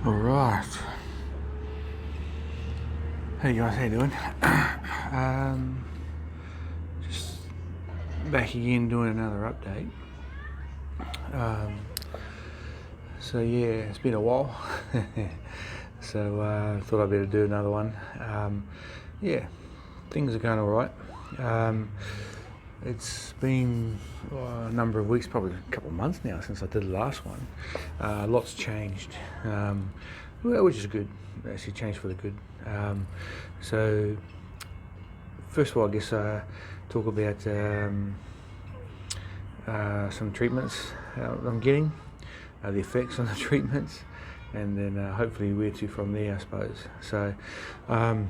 Alright. Hey guys, how you doing? Just back again doing another update. So yeah, it's been a while. So thought I'd better do another one. Yeah, things are going alright. It's been a number of weeks, probably a couple of months now since I did the last one. Lots changed, which is good. Actually changed for the good. So first of all, I guess talk about some treatments I'm getting, the effects on the treatments, and then hopefully where to from there, I suppose. So I'm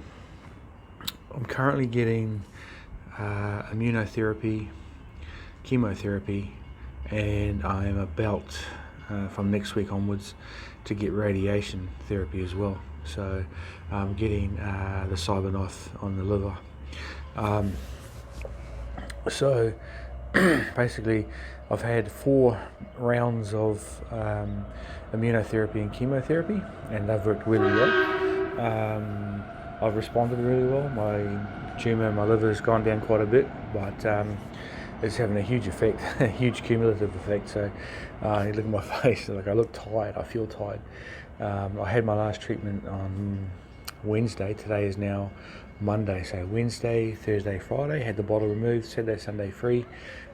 currently getting immunotherapy, chemotherapy, and I am about from next week onwards to get radiation therapy as well. So I'm getting the CyberKnife on the liver. So basically I've had 4 rounds of immunotherapy and chemotherapy, and they've worked really well. I've responded really well. My tumour in my liver has gone down quite a bit, but it's having a huge effect, a huge cumulative effect. So you look at my face, like I look tired, I feel tired. I had my last treatment on Wednesday. Today is now Monday, so Wednesday, Thursday, Friday had the bottle removed, Saturday, Sunday free,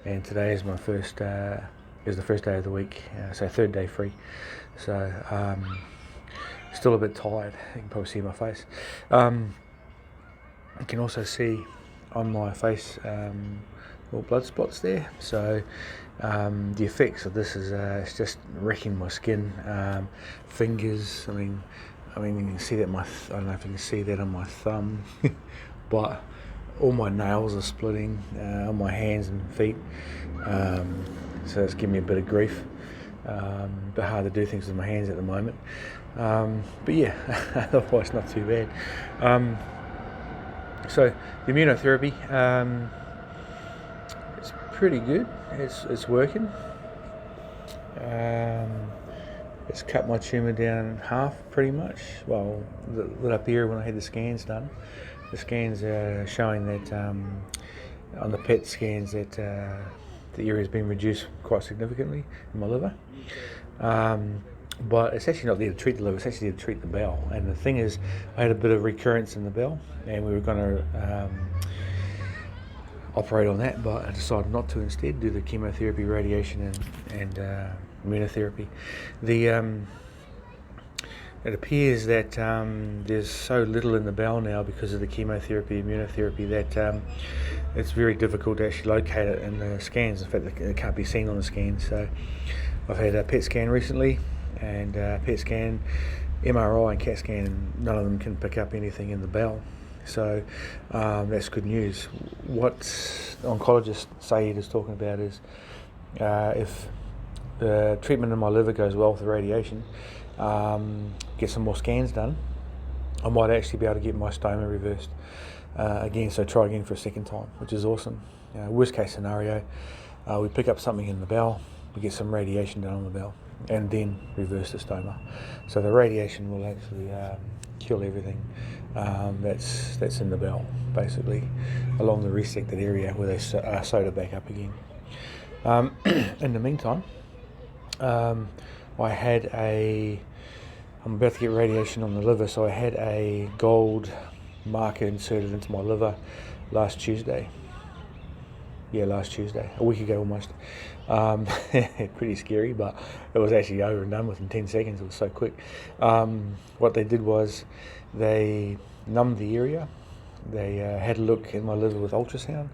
and today is my first the first day of the week, so third day free. So still a bit tired. You can probably see my face. You can also see on my face little blood spots there. So the effects of this is it's just wrecking my skin, fingers. I mean you can see that I don't know if you can see that on my thumb, but all my nails are splitting on my hands and feet. So it's giving me a bit of grief. A bit hard to do things with my hands at the moment. But yeah, otherwise not too bad. So the immunotherapy, it's pretty good. It's working. It's cut my tumour down in half, pretty much. Well, lit up here when I had the scans done. The scans are showing that on the PET scans that the area has been reduced quite significantly in my liver. But it's actually not there to treat the liver, it's actually there to treat the bowel. And the thing is, I had a bit of recurrence in the bowel, and we were going to operate on that, but I decided not to, instead do the chemotherapy, radiation, and immunotherapy. It appears that there's so little in the bowel now because of the chemotherapy, immunotherapy, that it's very difficult to actually locate it in the scans. In fact, it can't be seen on the scans. So I've had a PET scan recently, and PET scan, MRI and CAT scan, and none of them can pick up anything in the bowel. So that's good news. What oncologist Saeed is talking about is if the treatment in my liver goes well with the radiation, get some more scans done, I might actually be able to get my stoma reversed again, so try again for a second time, which is awesome. Worst case scenario, we pick up something in the bowel, we get some radiation done on the bowel, and then reverse the stoma. So the radiation will actually kill everything that's in the bowel, basically, along the resected area where they sewed it back up again. In the meantime, I'm about to get radiation on the liver, so I had a gold marker inserted into my liver last Tuesday. Yeah, last Tuesday, a week ago almost. Pretty scary, but it was actually over and done with in 10 seconds. It was so quick. What they did was they numbed the area. They had a look in my liver with ultrasound,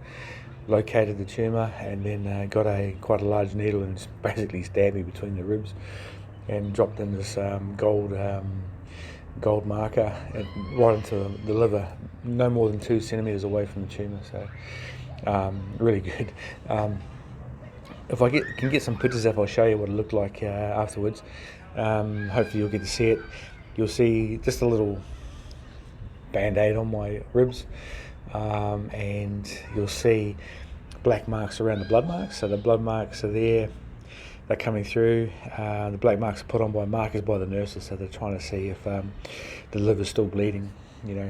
located the tumour, and then got quite a large needle and basically stabbed me between the ribs and dropped in this gold marker right into the liver, no more than 2 centimetres away from the tumour. So really good. If I can get some pictures up, I'll show you what it looked like afterwards. Hopefully you'll get to see it. You'll see just a little band-aid on my ribs, and you'll see black marks around the blood marks. So the blood marks are there they're coming through. The black marks are put on by markers by the nurses, so they're trying to see if the liver's still bleeding.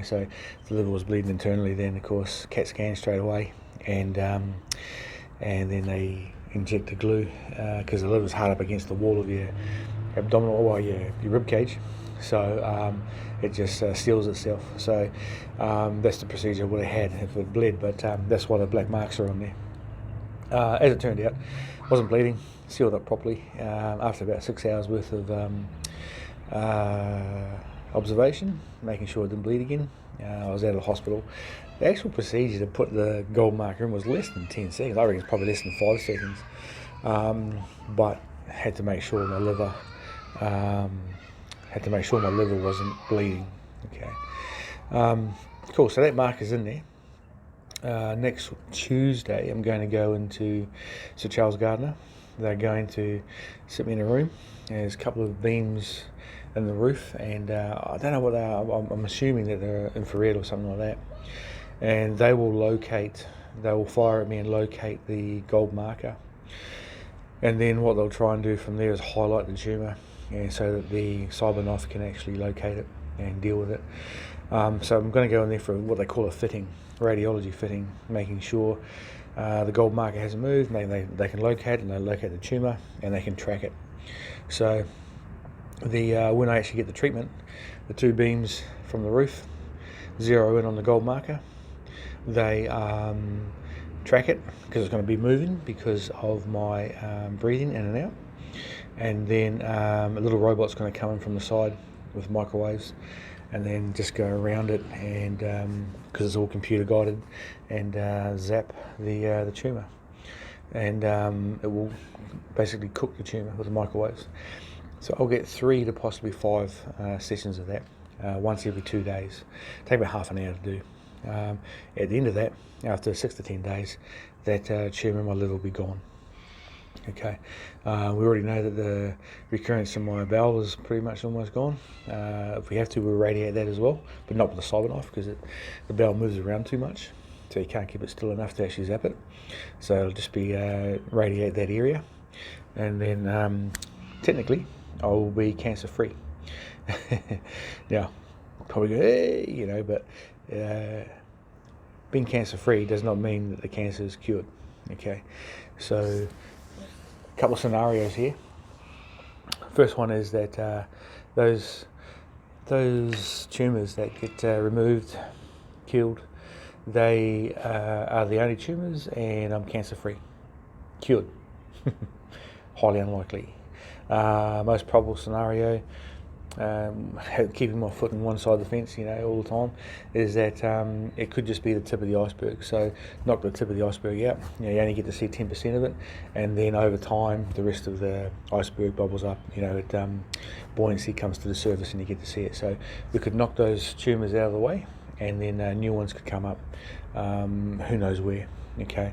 So if the liver was bleeding internally, then of course CAT scan straight away, and then they inject the glue because the liver's hard up against the wall of your abdominal, or your rib cage, so it just seals itself. So that's the procedure I would have had if it bled, but that's why the black marks are on there. As it turned out, wasn't bleeding, sealed up properly after about 6 hours worth of observation, making sure it didn't bleed again. I was out of the hospital. The actual procedure to put the gold marker in was less than 10 seconds. I reckon it's probably less than 5 seconds. But had to make sure my liver wasn't bleeding. Okay. Cool. So that marker's in there. Next Tuesday, I'm going to go into Sir Charles Gardner. They're going to sit me in a room. There's a couple of beams in the roof, and I don't know what they are. I'm assuming that they're infrared or something like that. And they will fire at me and locate the gold marker. And then what they'll try and do from there is highlight the tumour, so that the cyberknife can actually locate it and deal with it. So I'm going to go in there for what they call a fitting, radiology fitting, making sure the gold marker hasn't moved, and they can locate it, and they locate the tumour, and they can track it. So when I actually get the treatment, the 2 beams from the roof zero in on the gold marker. They track it because it's going to be moving because of my breathing in and out, and then a little robot's going to come in from the side with microwaves, and then just go around it, and because it's all computer guided, and zap the tumour, and it will basically cook the tumour with the microwaves. So I'll get 3 to possibly 5 sessions of that once every 2 days. Take about half an hour to do. At the end of that, after 6 to 10 days, that tumour in my liver will be gone. Okay, we already know that the recurrence in my bowel is pretty much almost gone. If we have to, we'll radiate that as well, but not with the cyberknife because the bowel moves around too much, so you can't keep it still enough to actually zap it. So it'll just be radiate that area, and then technically I will be cancer free. Now, probably go, hey, but being cancer free does not mean that the cancer is cured. Okay, so a couple of scenarios here. First one is that those tumours that get removed, killed, they are the only tumours, and I'm cancer free, cured. Highly unlikely. Most probable scenario, keeping my foot on one side of the fence, all the time, is that it could just be the tip of the iceberg. So knock the tip of the iceberg out. You only get to see 10% of it, and then over time, the rest of the iceberg bubbles up. Buoyancy comes to the surface, and you get to see it. So we could knock those tumours out of the way, and then new ones could come up. Who knows where? Okay,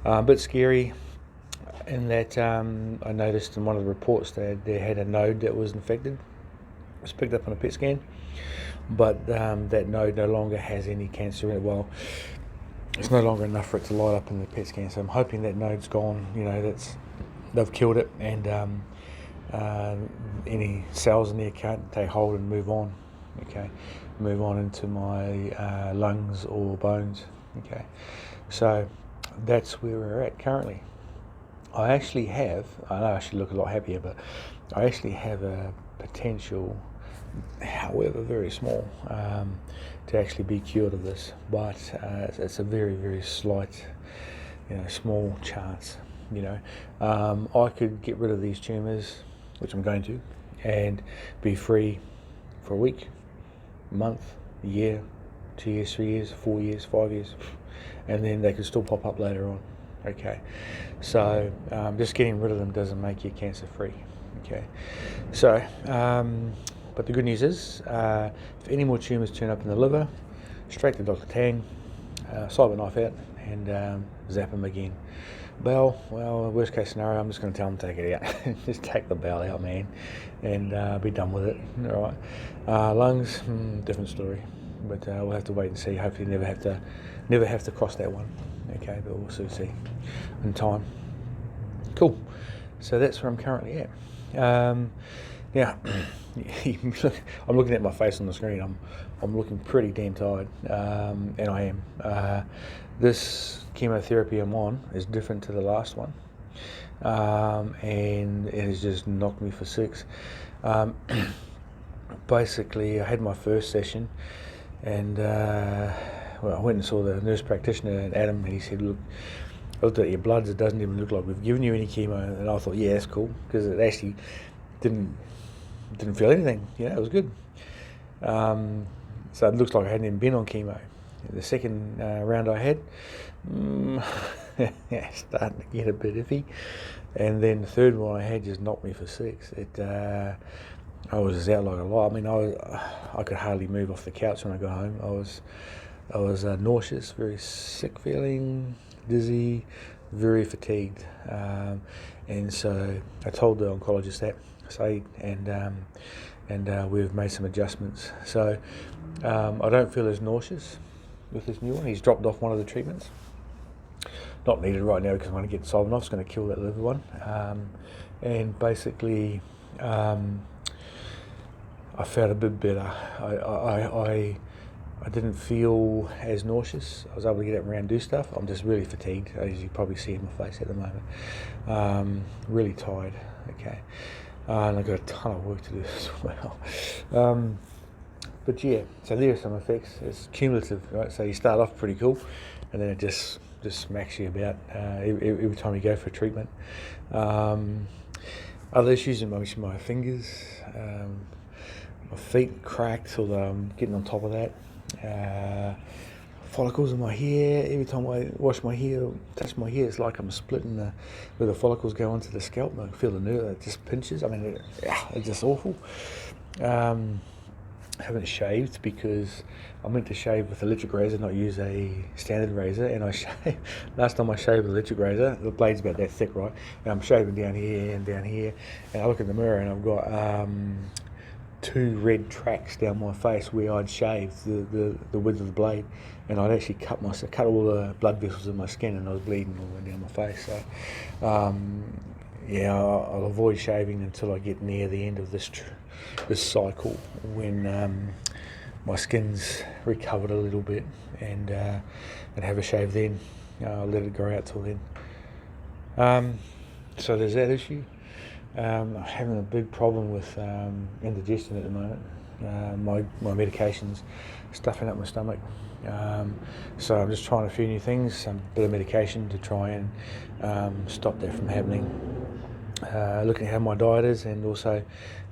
a bit scary. In that I noticed in one of the reports that they had a node that was infected. It was picked up on a PET scan, but that node no longer has any cancer in it. Well, it's no longer enough for it to light up in the PET scan, so I'm hoping that node's gone. They've killed it, and any cells in there can't take hold and move on. Okay, move on into my lungs or bones. Okay, so that's where we're at currently. I know I should look a lot happier, but I actually have a potential, however very small, to actually be cured of this, but it's a very, very slight, small chance. I could get rid of these tumours, which I'm going to, and be free for a week, a month, a year, 2 years, 3 years, 4 years, 5 years, and then they could still pop up later on. Okay, so just getting rid of them doesn't make you cancer free. Okay, so but the good news is, if any more tumours turn up in the liver, straight to Dr. Tang, cyberknife out, and zap them again. Bowel, well, worst case scenario, I'm just going to tell them to take it out. Just take the bowel out, man, and be done with it. All right. Lungs, different story, but we'll have to wait and see. Hopefully, never have to cross that one. Okay, but we'll soon see in time. Cool. So that's where I'm currently at. Now, I'm looking at my face on the screen. I'm looking pretty damn tired, and I am. This chemotherapy I'm on is different to the last one, and it has just knocked me for six. Basically, I had my first session, and well, I went and saw the nurse practitioner, Adam, and he said, "Look, I looked at your bloods. It doesn't even look like we've given you any chemo." And I thought, "Yeah, that's cool," because it actually didn't feel anything. It was good. So it looks like I hadn't even been on chemo. The second round I had, starting to get a bit iffy, and then the third one I had just knocked me for six. I was just out like a light. I mean, I could hardly move off the couch when I got home. I was nauseous, very sick feeling, dizzy, very fatigued, and so I told the oncologist that. And we've made some adjustments. So I don't feel as nauseous with this new one. He's dropped off one of the treatments. Not needed right now because I'm going to get Solvenoff. It's going to kill that liver one. And basically, I felt a bit better. I didn't feel as nauseous. I was able to get up around and do stuff. I'm just really fatigued, as you probably see in my face at the moment. Really tired. Okay. And I've got a ton of work to do as well. But yeah, so there are some effects. It's cumulative, right? So you start off pretty cool, and then it just smacks you about every time you go for treatment. Other issues in my fingers, my feet cracked, although I'm getting on top of that. Follicles in my hair. Every time I wash my hair, touch my hair, it's like I'm splitting where the follicles go onto the scalp. I feel the nerve, it just pinches. I mean, it's just awful. I haven't shaved because I meant to shave with electric razor, not use a standard razor. And last time I shaved with electric razor, the blade's about that thick, right? And I'm shaving down here and down here, and I look in the mirror and I've got 2 red tracks down my face where I'd shaved the width of the blade, and I'd actually cut all the blood vessels in my skin, and I was bleeding all the way down my face. So I'll avoid shaving until I get near the end of this cycle, when my skin's recovered a little bit, and have a shave then. I'll let it grow out till then. So there's that issue. I'm having a big problem with indigestion at the moment. My medication's stuffing up my stomach. So I'm just trying a few new things, some bit of medication to try and stop that from happening. Looking at how my diet is, and also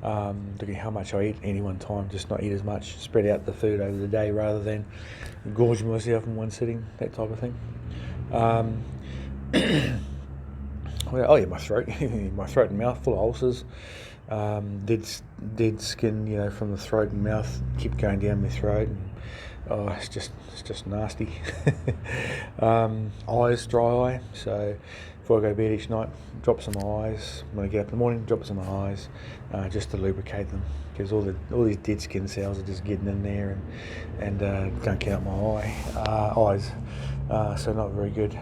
looking at how much I eat at any one time, just not eat as much, spread out the food over the day rather than gorge myself in one sitting, that type of thing. My throat, my throat and mouth full of ulcers, dead skin, from the throat and mouth, keep going down my throat, and it's just nasty. Eyes, dry eye. So before I go to bed each night, drops in my eyes. When I get up in the morning, drops in my eyes, just to lubricate them, because all these dead skin cells are just getting in there and gunking up my eyes. So not very good.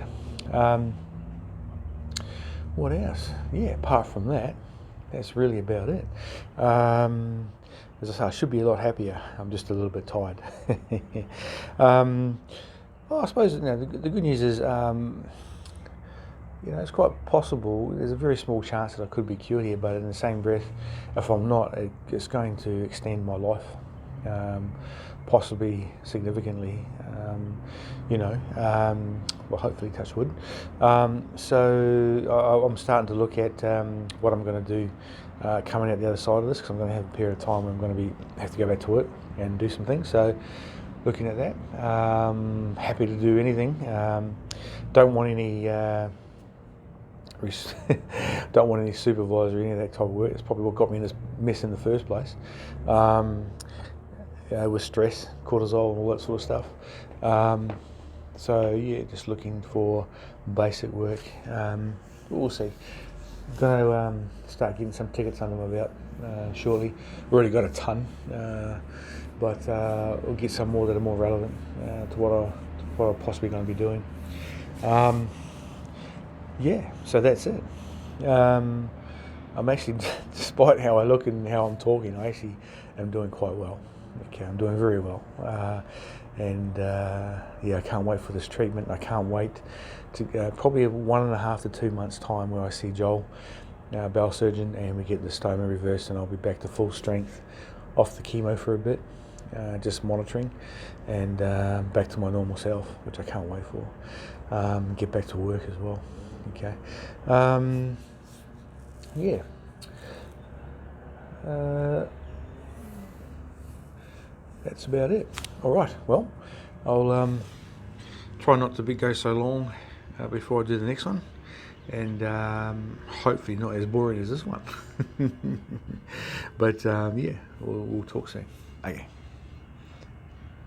What else? Yeah, apart from that, that's really about it. As I say, I should be a lot happier. I'm just a little bit tired. I suppose the good news is, it's quite possible. There's a very small chance that I could be cured here, but in the same breath, if I'm not, it's going to extend my life, possibly significantly. Well, hopefully, touch wood. So I'm starting to look at what I'm going to do coming out the other side of this, because I'm going to have a period of time where I'm going to have to go back to work and do some things. So looking at that, happy to do anything. Don't want any don't want any supervisor or any of that type of work. It's probably what got me in this mess in the first place. With stress, cortisol, and all that sort of stuff. Just looking for basic work. We'll see. I'm going to start getting some tickets under my belt shortly. We've already got a ton, but we'll get some more that are more relevant to what I'm possibly going to be doing. So that's it. I'm actually, despite how I look and how I'm talking, I actually am doing quite well. Okay, I'm doing very well. Yeah, I can't wait for this treatment. I can't wait to probably 1.5 to 2 months time where I see Joel, our bowel surgeon, and we get the stoma reversed, and I'll be back to full strength off the chemo for a bit, just monitoring, and back to my normal self, which I can't wait for. Get back to work as well. Okay. Yeah. That's about it. All right. Well, I'll try not to go so long before I do the next one, and hopefully not as boring as this one. But yeah, we'll talk soon. Okay.